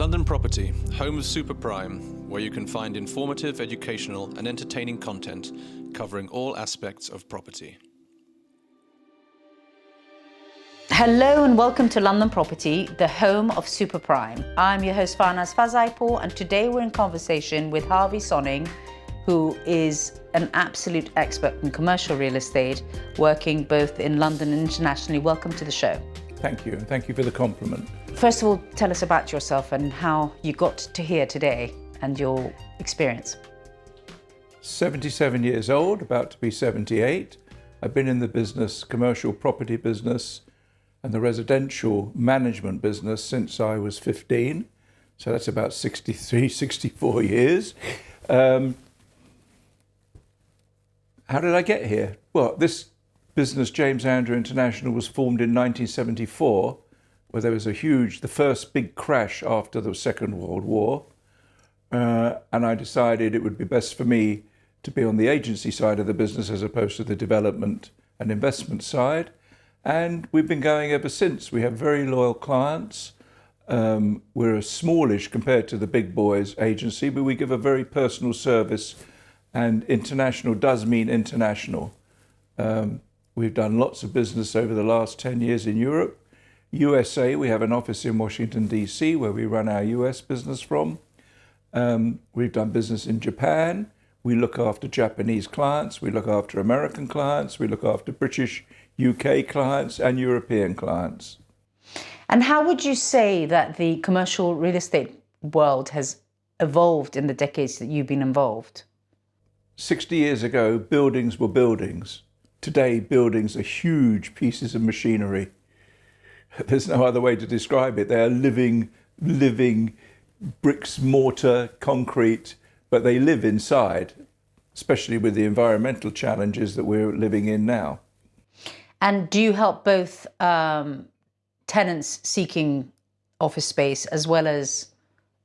London Property, home of Super Prime, where you can find informative, educational and entertaining content covering all aspects of property. Hello and welcome to London Property, the home of Super Prime. I'm your host Farnaz Fazaipour, and today we're in conversation with Harvey Soning, who is an absolute expert in commercial real estate, working both in London and internationally. Welcome to the show. Thank you, and thank you for the compliment. First of all, tell us about yourself and how you got to here today and your experience. 77 years old, about to be 78. I've been in the business, commercial property business, and the residential management business since I was 15. So that's about 63, 64 years. How did I get here? Well, this business, James Andrew International, was formed in 1974, where there was the first big crash after the Second World War. And I decided it would be best for me to be on the agency side of the business as opposed to the development and investment side. And we've been going ever since. We have very loyal clients. We're a smallish compared to the big boys agency, but we give a very personal service, and international does mean international. We've done lots of business over the last 10 years in Europe. USA, we have an office in Washington, D.C., where we run our US business from. We've done business in Japan. We look after Japanese clients. We look after American clients. We look after British, UK clients and European clients. And how would you say that the commercial real estate world has evolved in the decades that you've been involved? 60 years ago, buildings were buildings. Today, buildings are huge pieces of machinery. There's no other way to describe it. They are living bricks, mortar, concrete, but they live inside, especially with the environmental challenges that we're living in now. And do you help both tenants seeking office space as well as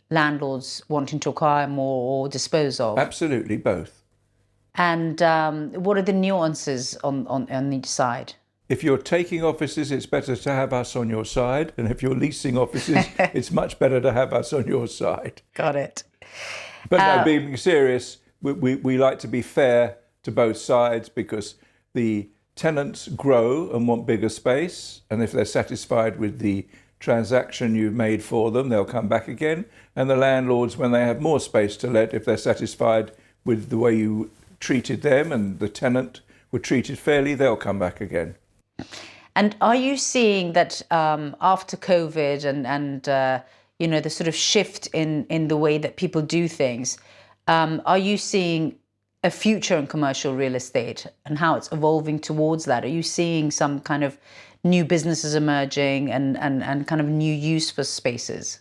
landlords wanting to acquire more or dispose of? Absolutely, both. And what are the nuances on each side? If you're taking offices, it's better to have us on your side. And if you're leasing offices, it's much better to have us on your side. Got it. But no, being serious, we like to be fair to both sides, because the tenants grow and want bigger space. And if they're satisfied with the transaction you've made for them, they'll come back again. And the landlords, when they have more space to let, if they're satisfied with the way you treated them and the tenant were treated fairly, they'll come back again. And are you seeing that after COVID and the sort of shift in the way that people do things, are you seeing a future in commercial real estate and how it's evolving towards that? Are you seeing some kind of new businesses emerging and kind of new use for spaces?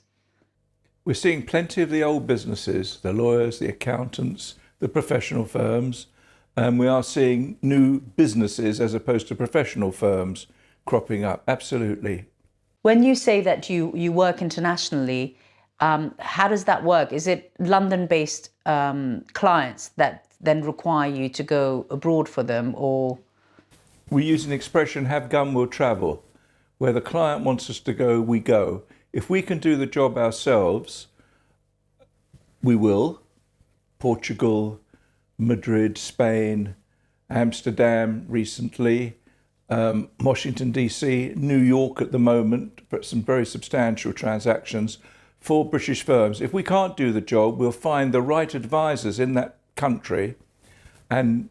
We're seeing plenty of the old businesses, the lawyers, the accountants, the professional firms, and we are seeing new businesses as opposed to professional firms cropping up. Absolutely. When you say that you work internationally, how does that work? Is it London-based clients that then require you to go abroad for them, or? We use an expression, have gun, will travel. Where the client wants us to go, we go. If we can do the job ourselves, we will. Portugal, Madrid, Spain, Amsterdam recently, Washington, D.C., New York at the moment, but some very substantial transactions for British firms. If we can't do the job, we'll find the right advisors in that country and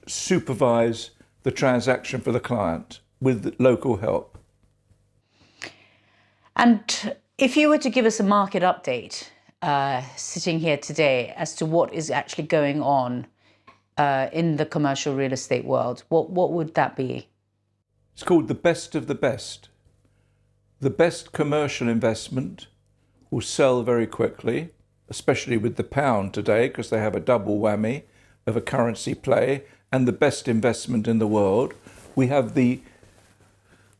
supervise the transaction for the client with local help. And if you were to give us a market update, sitting here today, as to what is actually going on in the commercial real estate world, what would that be? It's called the best of the best. The best commercial investment will sell very quickly, especially with the pound today, because they have a double whammy of a currency play and the best investment in the world. We have the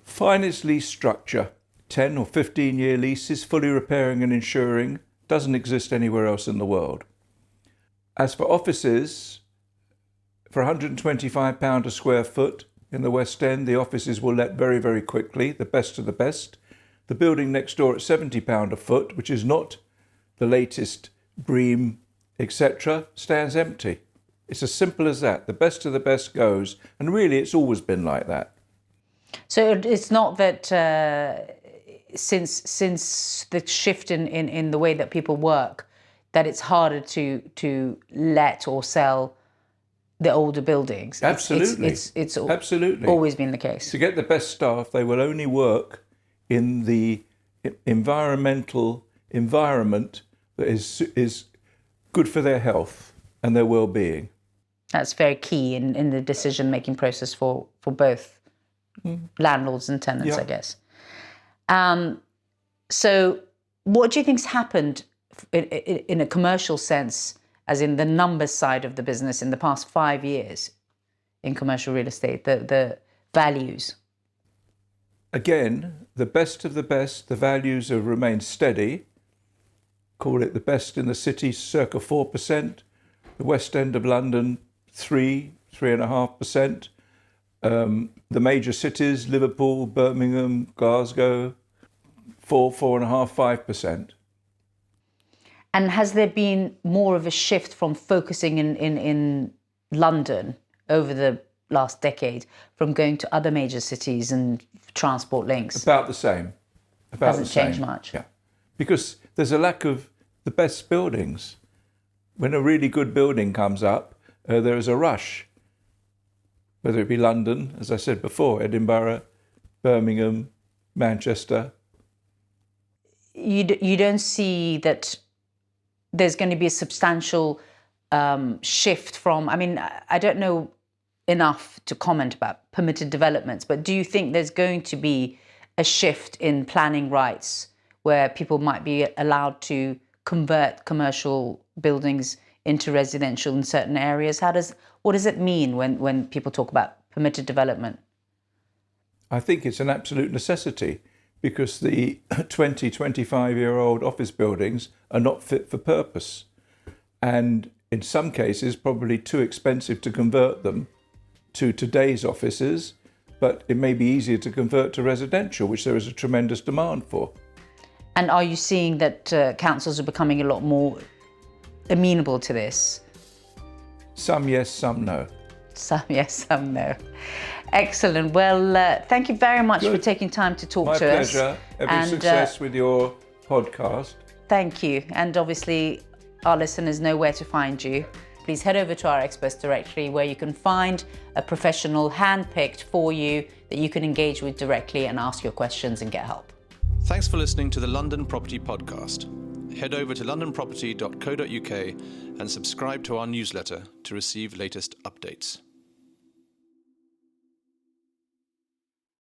finest lease structure, 10 or 15-year leases, fully repairing and insuring, doesn't exist anywhere else in the world. As for offices, for £125 a square foot in the West End, the offices will let very, very quickly, the best of the best. the building next door at £70 a foot, which is not the latest BREEAM, etc., stands empty. It's as simple as that. The best of the best goes, and really it's always been like that. So it's not that since the shift in the way that people work, that it's harder to let or sell the older buildings. Absolutely. It's Absolutely. always been the case. To get the best staff, they will only work in the environmental environment that is good for their health and their well-being. That's very key in the decision-making process for both landlords and tenants, Yeah. I guess. So what do you think's happened in a commercial sense, as in the numbers side of the business, in the past 5 years in commercial real estate, the values? Again, the best of the best, the values have remained steady. Call it the best in the city, circa 4%. The West End of London, 3.5%. The major cities, Liverpool, Birmingham, Glasgow, 4.5%, 5%. And has there been more of a shift from focusing in London over the last decade, from going to other major cities and transport links? About the same. Hasn't changed much. Yeah, because there's a lack of the best buildings. When a really good building comes up, there is a rush. Whether it be London, as I said before, Edinburgh, Birmingham, Manchester. You don't see that there's going to be a substantial shift from, I mean, I don't know enough to comment about permitted developments, but do you think there's going to be a shift in planning rights where people might be allowed to convert commercial buildings into residential in certain areas? What does it mean when people talk about permitted development? I think it's an absolute necessity, because the 20, 25-year-old office buildings are not fit for purpose. And in some cases, probably too expensive to convert them to today's offices, but it may be easier to convert to residential, which there is a tremendous demand for. And are you seeing that councils are becoming a lot more amenable to this? Some yes, some no. Some yes, some no. Excellent. Well, thank you very much for taking time to talk to us. My pleasure. Every success with your podcast. Thank you. And obviously, our listeners know where to find you. Please head over to our experts directory, where you can find a professional handpicked for you that you can engage with directly and ask your questions and get help. Thanks for listening to the London Property Podcast. Head over to londonproperty.co.uk and subscribe to our newsletter to receive latest updates.